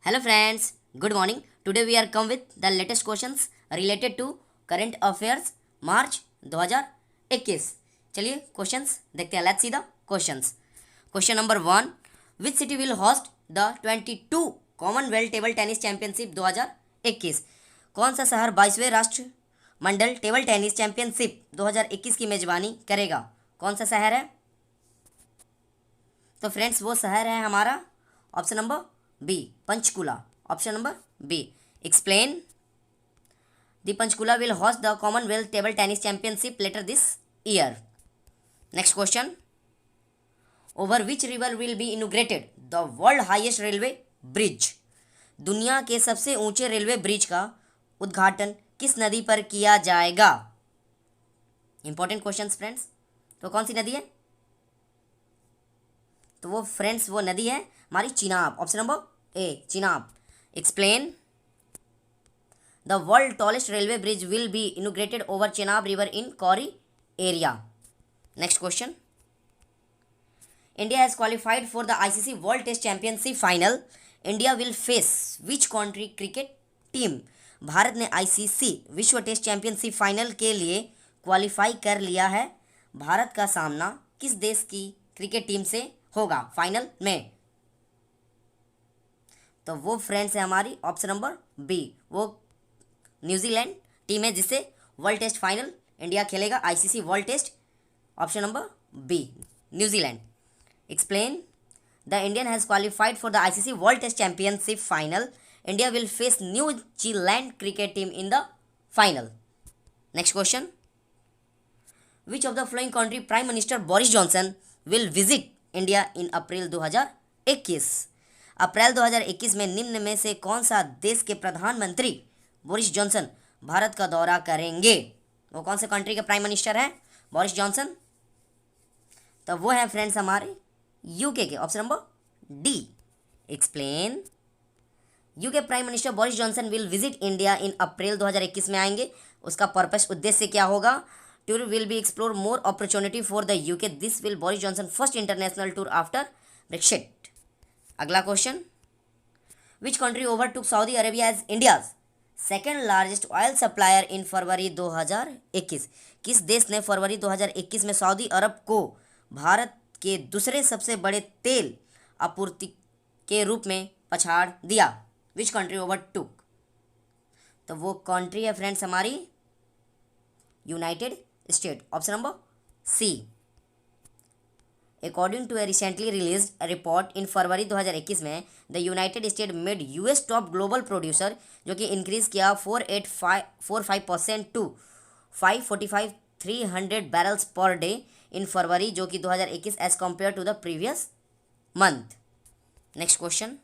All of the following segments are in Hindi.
Hello friends, good morning. Today we are come with the latest questions related to current affairs मार्च 2021. चलिए क्वेश्चंस देखते हैं. Let's see the questions. Question number 1. Which city will host the 22 Commonwealth table tennis championship 2021? कौन सा शहर 22वें राष्ट्र मंडल टेबल टेनिस चैंपियनशिप 2021 की मेजबानी करेगा? कौन सा शहर है? तो फ्रेंड्स वो शहर है हमारा option number B, Panchkula. Option number B. Explain. The Panchkula will host the Commonwealth table tennis championship later this year. Next question. Over which river will be inaugurated the world highest railway bridge? दुनिया के सबसे ऊंचे रेलवे ब्रिज का उद्घाटन किस नदी पर किया जाएगा? Important questions friends. तो कौन सी नदी है? तो वो फ्रेंड्स वो नदी है हमारी Chenab. Option number A, Chenab. Explain. The world tallest railway bridge will be inaugurated over Chenab river in Kauri area. Next question. India has qualified for the ICC World Test Championship final. India will face which country cricket team? Bharat ने आईसीसी विश्व टेस्ट चैंपियनशिप फाइनल के लिए क्वालिफाई कर लिया है. भारत का सामना किस देश की क्रिकेट टीम से होगा फाइनल में? तो वो फ्रेंड्स है हमारी ऑप्शन नंबर बी, वो न्यूजीलैंड टीम है जिससे वर्ल्ड टेस्ट फाइनल इंडिया खेलेगा, ICC World test. Option number B, New Zealand. Explain. The Indian has qualified for the ICC World Test Championship final. India will face New Zealand cricket team in the final. Next question. Which of the following country prime minister Boris Johnson will visit India in April 2021? अप्रैल 2021 में निम्न में से कौन सा देश के प्रधानमंत्री बोरिस जॉनसन भारत का दौरा करेंगे? वो कौन से कंट्री के प्राइम मिनिस्टर हैं बोरिस जॉनसन? तो वो है फ्रेंड्स हमारे यूके के. Option number D. Explain. UK prime minister Boris Johnson will visit India in April 2021 में आएंगे. उसका पर्पस उद्देश्य क्या होगा? Tour will be explore more opportunity for the UK. This will Boris Johnson first international tour after Brexit. अगला question. Which country overtook Saudi Arabia as India's second largest oil supplier in फरवरी 2021? किस देश ने फरवरी 2021 में सऊदी अरब को भारत के दूसरे सबसे बड़े तेल आपूर्ति के रूप में पछाड़ दिया? Which country overtook? तो वो कंट्री है फ्रेंड्स हमारी United State. Option number C. According to a recently release report in February 2021 में the United State made US top global producer, जो कि इंक्रीज किया 4.45% to 545,300 barrels per day in February, जो कि 2021 as compare to the previous month. Next question.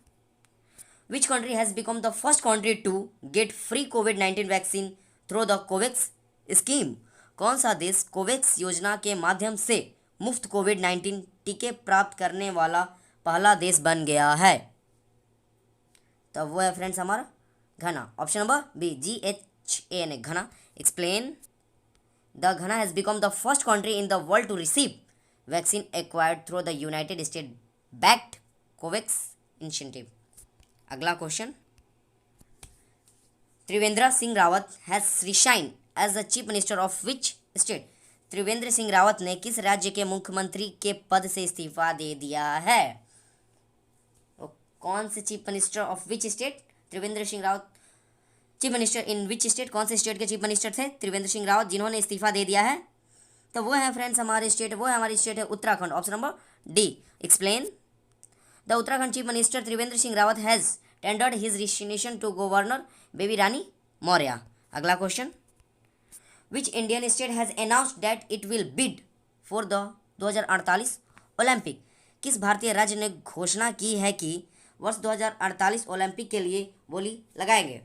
Which country has become the first country to get free कोविड-19 vaccine through the COVAX scheme? कौन सा देश कोवैक्स योजना के माध्यम से मुफ्त कोविड-19 टीके प्राप्त करने वाला पहला देश बन गया है? तो वो है फ्रेंड्स हमारा Ghana. Option number B, GHAN, Ghana. Explain. The Ghana has become the first country in the world to receive vaccine acquired through the United State backed COVAX initiative. अगला question. Trivendra Singh Rawat has resigned as the chief minister of which state? Trivendra Singh Rawat ने किस राज्य के मुख्यमंत्री के पद से इस्तीफा दे दिया है? वो कौन से chief minister of which state? Trivendra Singh Rawat chief minister in which state? कौन से स्टेट के चीफ मिनिस्टर थे त्रिवेंद्र सिंह रावत जिन्होंने इस्तीफा दे दिया है? तो वो है फ्रेंड्स हमारे स्टेट, वो है हमारी स्टेट है Uttarakhand. Option number D. Explain. The Uttarakhand chief minister Trivendra Singh Rawat has tendered his resignation to governor Baby Rani Maurya. अगला question. Which Indian state has announced that it will bid for the 2048 Olympic? किस भारतीय राज्य ने घोषणा की है कि वर्ष 2048 ओलंपिक के लिए बोली लगाएंगे?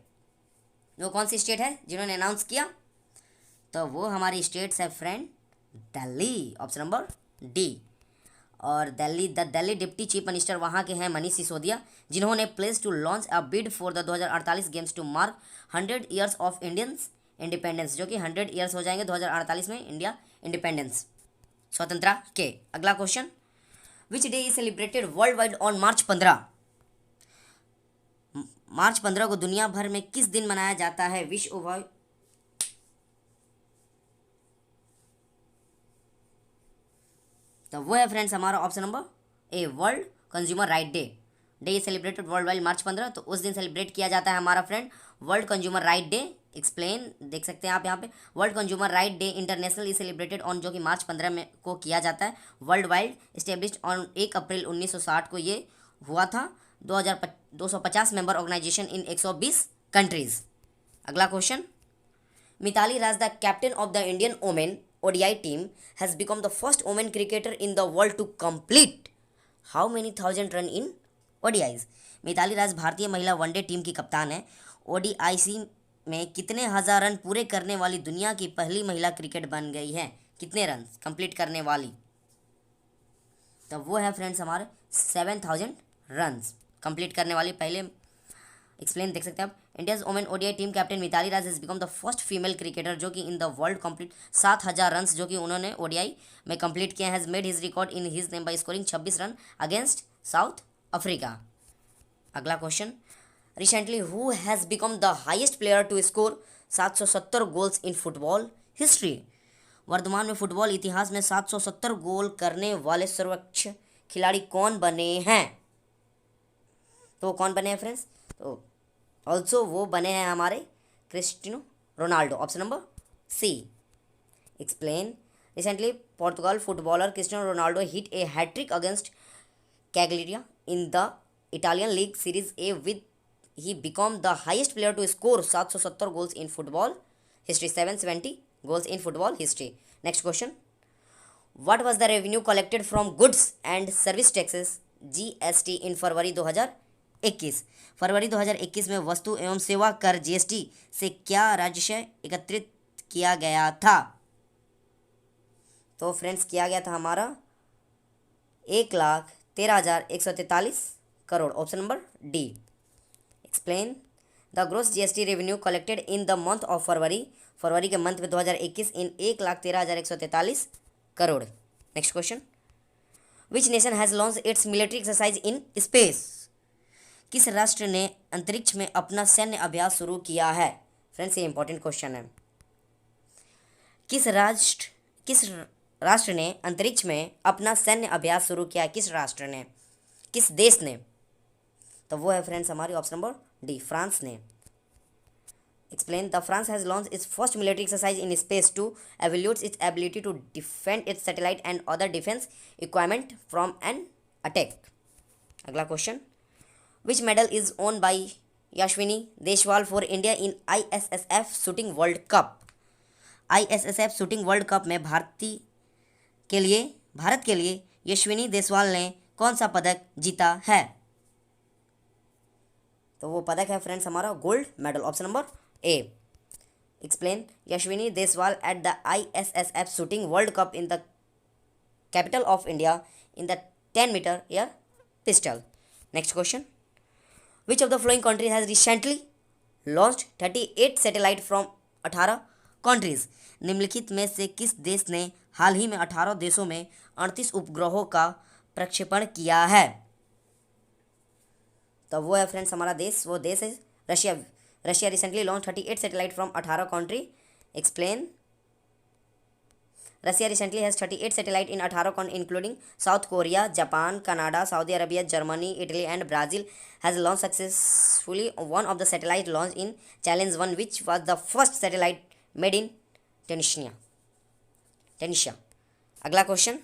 वो कौन सी स्टेट है जिन्होंने अनाउंस किया? तो वो हमारी स्टेट्स है friend Delhi. Option number D. और दिल्ली डिप्टी चीफ मिनिस्टर वहाँ के हैं मनीष सिसोदिया, जिन्होंने place to launch a bid for the 2048 games to mark 100 years of Indians independence, जो कि 100 ईयर्स हो जाएंगे 2048 में इंडिया इंडिपेंडेंस स्वतंत्रता के. अगला question. Which day is celebrated world wide on March 15? मार्च 15 को दुनिया भर में किस दिन मनाया जाता है? विश्व वायु तो वो है फ्रेंड्स हमारा option number A, world consumer right day. Day is celebrated worldwide March 15, तो उस दिन सेलिब्रेट किया जाता है हमारा friend world consumer right day. Explain देख सकते हैं आप यहाँ पे, world consumer right day international is celebrated on, जो कि मार्च 15 में को किया जाता है। Worldwide established on 1 April 1960 को ये हुआ था। 250 मेंबर ऑर्गेनाइजेशन इन 120 कंट्रीज। अगला क्वेश्चन, Mithali Raj the captain of the Indian women ODI team has become the first women cricketer in the world to complete how many thousand run in ODIs? Mitali Raj भारतीय महिला वनडे टीम की कप्तान है। ODIC में कितने हजार रन पूरे करने वाली दुनिया की पहली महिला क्रिकेट बन गई है? कितने रन कंप्लीट करने वाली? तो वो है फ्रेंड्स हमारे 7000 रन कंप्लीट करने वाली पहले। एक्सप्लेन देख सकते हैं आप, India's women ODI team captain Mitali Raj has become the first female cricketer जो कि in the world complete 7000 run जो कि उन्होंने ODI में कंप्लीट किया। Has made his record in his name by scoring 26 run against South Africa. अगला question, recently who has become the highest player to score 770 goals in football history? वर्तमान में फुटबॉल इतिहास में 770 गोल करने वाले सर्वोच्च खिलाड़ी कौन बने हैं? तो कौन बने हैं फ्रेंड्स? तो ऑल्सो वो बने हैं हमारे Cristiano Ronaldo, option number C. Explain, recently Portugal footballer Cristiano Ronaldo hit a hat-trick against Cagliari in the Italian league series A with he become the highest player to score 770 goals in football history, 770 goals in football history. Next question, what was the revenue collected from goods and service taxes GST in February 2021? फरवरी 2021 में वस्तु एवं सेवा कर GST से क्या राजस्व एकत्रित किया गया था? तो फ्रेंड्स किया गया था हमारा 1,13,143 crore, option number D. Explain, the gross GST revenue collected in the month of February, फरवरी के मंथ में 2021 in 1,13,143 crore. Next question, which nation has launch its military exercise in space? किस राष्ट्र ने अंतरिक्ष में अपना सैन्य अभ्यास शुरू किया है? फ्रेंड्स ये इंपॉर्टेंट क्वेश्चन है। किस राष्ट्र ने अंतरिक्ष में अपना सैन्य अभ्यास शुरू किया है? किस राष्ट्र ने, किस देश ने? तो वो है फ्रेंड्स हमारी ऑप्शन नंबर डी, फ्रांस ने। Explain, the France has launch its first military exercise in space to evaluate its ability to defend its satellite and other defence equipment from an attack. अगला question, Which medal is won by Yashwini Deshwal for India in ISSF shooting world cup? ISSF shooting world cup में भारत के लिए यशविनी देसवाल ने कौन सा पदक जीता है? तो वो पदक है फ्रेंड्स हमारा gold medal, option number A. Explain, Yashaswini Deswal at the ISSF shooting world cup in the capital of India in the 10 metre air pistol. Next question, Which of the following countries has recently launched 38 satellite from 18 countries? निम्नलिखित में से किस देश ने हाल ही में 18 देशों में 38 उपग्रहों का प्रक्षेपण किया है? तो वो है फ्रेंड्स हमारा देश, वो देश है Russia. Russia recently launch 38 satellite from 18 country. Explain, Russia recently has 38 satellites in 18 countries including South Korea, Japan, Canada, Saudi Arabia, Germany, Italy and Brazil has launched successfully one of the satellites launched in Challenge 1 which was the first satellite made in Tunisia. अगला question,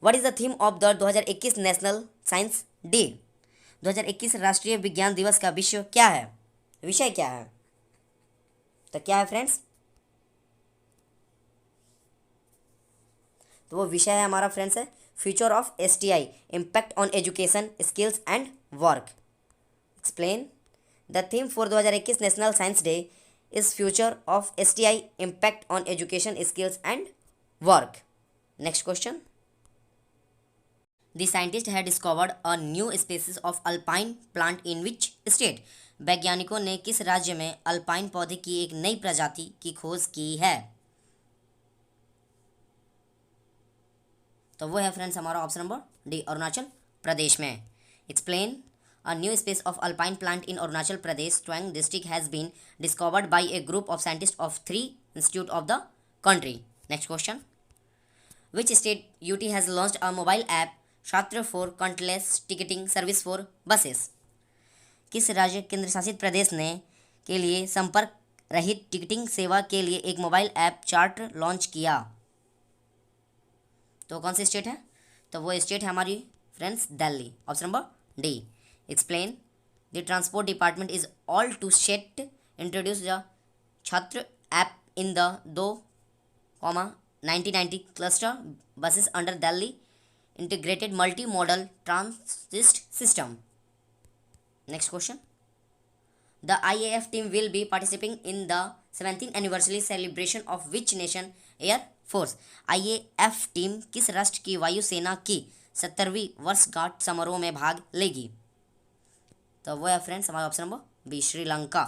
What is the theme of the 2021 National Science Day? 2021 राष्ट्रीय विज्ञान दिवस का विषय क्या है? विषय क्या है? तो क्या है फ्रेंड्स? तो वो विषय है हमारा फ्रेंड्स है future of STI, impact on education skills and work. Explain, the theme for 2021 national science day is future of STI, impact on education skills and work. Next question, the scientist had discovered a new species of alpine plant in which state? वैज्ञानिकों ने किस राज्य में अल्पाइन पौधे की एक नई प्रजाति की खोज की है? तो वो है फ्रेंड्स हमारा option number D, Arunachal Pradesh में। Explain, A new species of alpine plant in Arunachal Pradesh, Tawang district has been discovered by a group of scientists of 3 institutes of the country. Next question. Which state UT has launched a mobile app Chhatra for contactless ticketing service for buses? किस राज्य केंद्र शासित प्रदेश ने के लिए संपर्क रहित टिकटिंग सेवा के लिए एक मोबाइल ऐप चार्ट लॉन्च किया? तो कौन सी स्टेट है? तो वो स्टेट है हमारी friends Delhi. Option number D. Explain the transport department is all to set introduce the Chhatra app in the 1990 cluster buses under Delhi integrated multi-modal transit system. Next question. The IAF team will be participating in the 17th anniversary celebration of which nation Air Force? IAF team किस राष्ट्र की वायुसेना की 70वीं वर्षगांठ समारोह में भाग लेगी? तो वो है फ्रेंड्स हमारा option number B, Sri Lanka.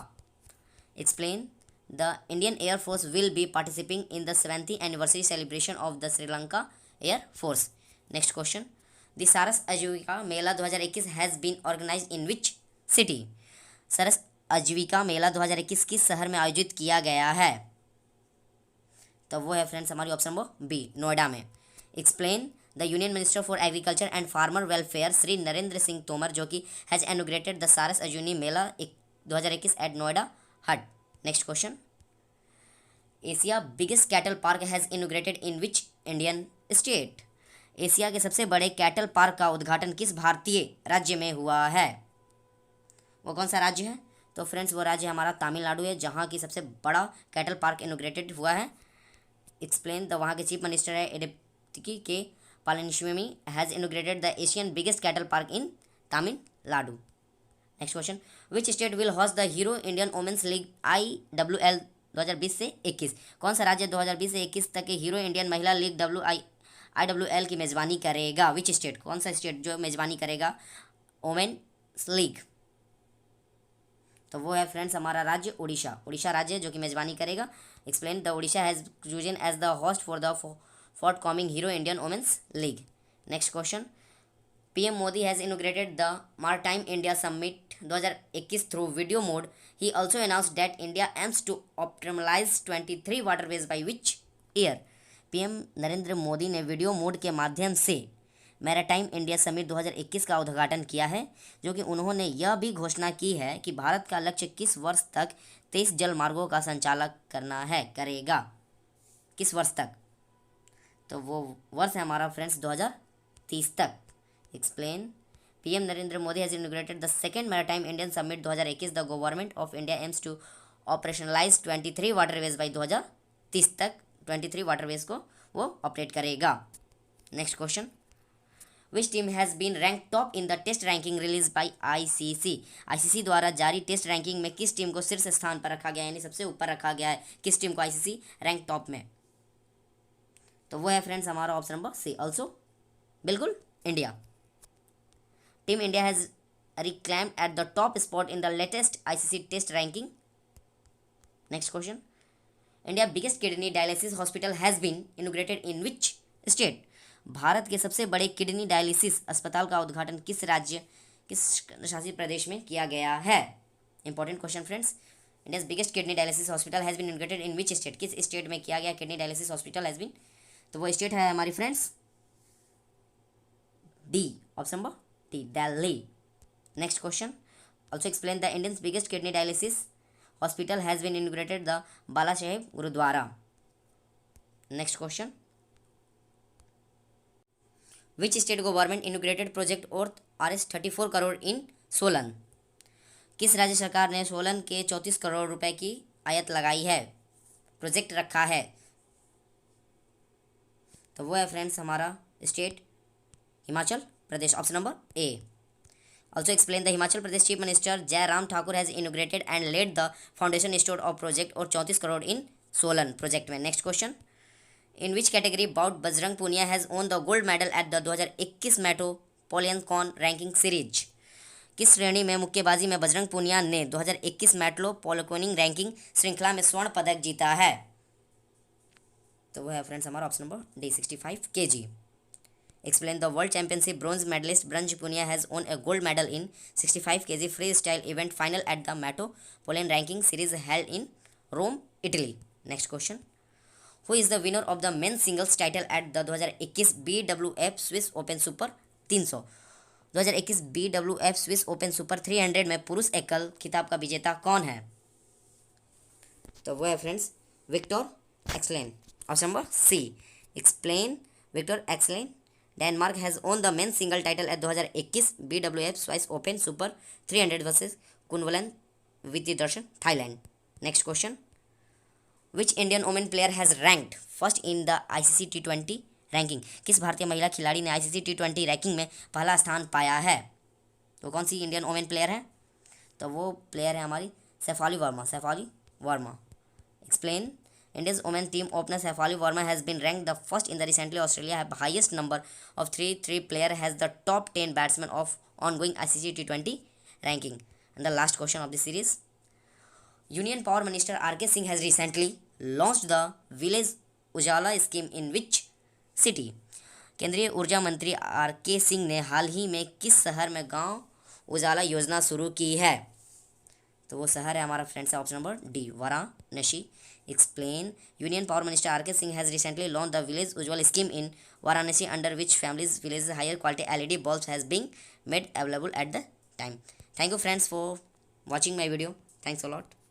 Explain The Indian Air Force will be participating in the 70th anniversary celebration of the Sri Lanka Air Force. Next question. The Saras Ajivika Mela 2021 has been organized in which city? सरस आजीविका मेला 2021 किस शहर में आयोजित किया गया है? तो वो है फ्रेंड्स हमारी ऑप्शन नंबर बी, नोएडा में। Explain the union minister for agriculture and farmer welfare Shri Narendra Singh Tomar जो कि हैज़ इनॉग्रेटेड द सारस अजूनी मेला 2021 एट नोएडा हट। Next question. Asia biggest cattle park has inaugurated in which Indian state? Asia के सबसे बड़े कैटल पार्क का उद्घाटन किस भारतीय राज्य में हुआ है? वो कौन सा राज्य है? तो फ्रेंड्स वो राज्य हमारा तमिलनाडु है, जहाँ की सबसे बड़ा कैटल पार्क इनॉग्रेटेड हुआ है। एक्सप्लेन द वहाँ के चीफ मिनिस्टर है Edappadi K Palaniswami has inaugurated the Asian biggest cattle park in Tamil Nadu. Next question. Which state will host the Hero Indian women's league IWL 2020 से 21? कौन सा राज्य 2020 से 21 तक के हीरो इंडियन महिला लीग IWL की मेज़बानी करेगा? विच स्टेट, कौन सा स्टेट जो मेज़बानी करेगा वुमेन्स लीग? तो वो है फ्रेंड्स हमारा राज्य उड़ीसा। उड़ीसा राज्य जो कि मेज़बानी करेगा। Explain the Orissa has chosen as the host for the forthcoming Hero Indian women's league. Next question. PM Modi has inaugurated the Maritime India Summit 2021 through video mode. He also announced that India aims to optimize 23 waterways by which year? PM Narendra Modi ने वीडियो मोड के माध्यम से मैरीटाइम इंडिया समिट 2021 का उद्घाटन किया है, जो कि उन्होंने यह भी घोषणा की है कि भारत का लक्ष्य किस वर्ष तक 23 जल मार्गों का संचालन करेगा। किस वर्ष तक? तो वो वर्ष है हमारा फ्रेंड्स 2030 तक। Explain PM Narendra Modi has inaugurated the second maritime Indian summit 2021। The government of India aims to operationalise 23 waterways by 2030 तक 23 वाटरवेज को वो ऑपरेट करेगा। Next question. Which team has been rank top in the test ranking release by ICC? ICC द्वारा जारी टेस्ट रैंकिंग में किस टीम को शीर्ष स्थान पर रखा गया है, यानी सबसे ऊपर रखा गया है? किस टीम को ICC रैंक टॉप में? तो वो है फ्रेंड्स हमारा ऑप्शन नंबर सी, ऑल्सो बिल्कुल India. Team India has reclaimed at the top spot in the latest ICC test ranking. Next question. India biggest kidney dialysis hospital has been inaugurated in which state? Bharat के सबसे बड़े किडनी डायलिसिस अस्पताल का उद्घाटन किस राज्य, किस शासित प्रदेश में किया गया है? Important question friends. India's biggest kidney dialysis hospital has been inaugurated in which state? किस स्टेट में किया गया kidney dialysis hospital has been? तो वो स्टेट है हमारी friends D, option number D, Delhi. Next question. Also explain the Indian's biggest kidney dialysis hospital has been inaugurated the Bala Sahib Gurudwara. Next question. Which state government inaugurated project worth Rs 34 crore in Solan? किस राज्य सरकार ने सोलन के 34 करोड़ रुपए की आयत लगाई है, प्रोजेक्ट रखा है? तो वो है फ्रेंड्स हमारा state Himachal Pradesh, option number A. Also explain the Himachal Pradesh Chief Minister Jai Ram Thakur has inaugurated and laid the foundation stone of project और 34 करोड़ in Solan project में। Next question. In which category bout Bajrang Punia has won the gold medal at the 2021 Metropolitan Con Ranking Series? किस श्रेणी में मुक्केबाजी में बजरंग पूनिया ने 2021 मेट्रोपॉलिटन रैंकिंग श्रृंखला में स्वर्ण पदक जीता है? तो वो है फ्रेंड्स हमारा option number D, 65 kg। Explain the World Championship bronze medalist Branj Punia has won a gold medal in 65 kg freestyle event final at the Metropolitan Ranking Series held in Rome, Italy. Next question. Who is the winner of the men's singles title at the 2021 BWF Swiss Open Super 300? 2021 BWF Swiss Open super 300 में पुरुष एकल खिताब का विजेता कौन है? तो वो है friends Viktor Axelsen. Option number C. Explain Viktor Axelsen. Denmark has won the men single title at 2021 BWF Swiss Open super 300 versus Kunlavut Vitidsarn Thailand. Next question. Which Indian women player has ranked first in the ICC T20 ranking? किस भारतीय महिला खिलाड़ी ने ICC T20 रैंकिंग में पहला स्थान पाया है? तो कौन सी इंडियन वुमेन प्लेयर है? तो वो प्लेयर है हमारी Shafali Verma. Shafali Verma. Explain. India's women team opener Shefali Verma has been ranked the first in the recently Australia have highest number of 3 player has the top 10 batsmen of ongoing ICC T20 ranking. And the last question of the series. Union Power Minister R.K. Singh has recently launched the Village Ujala scheme in which city? केंद्रीय ऊर्जा मंत्री R.K. सिंह ने हाल ही में किस शहर में गांव उजाला योजना शुरू की है? तो वो शहर है हमारा friends option number D Varanasi. Explain. Union Power Minister R.K. Singh has recently launched the Village Ujjwal scheme in Varanasi, under which families' villages higher quality LED bulbs has been made available at the time. Thank you friends for watching my video. Thanks a lot.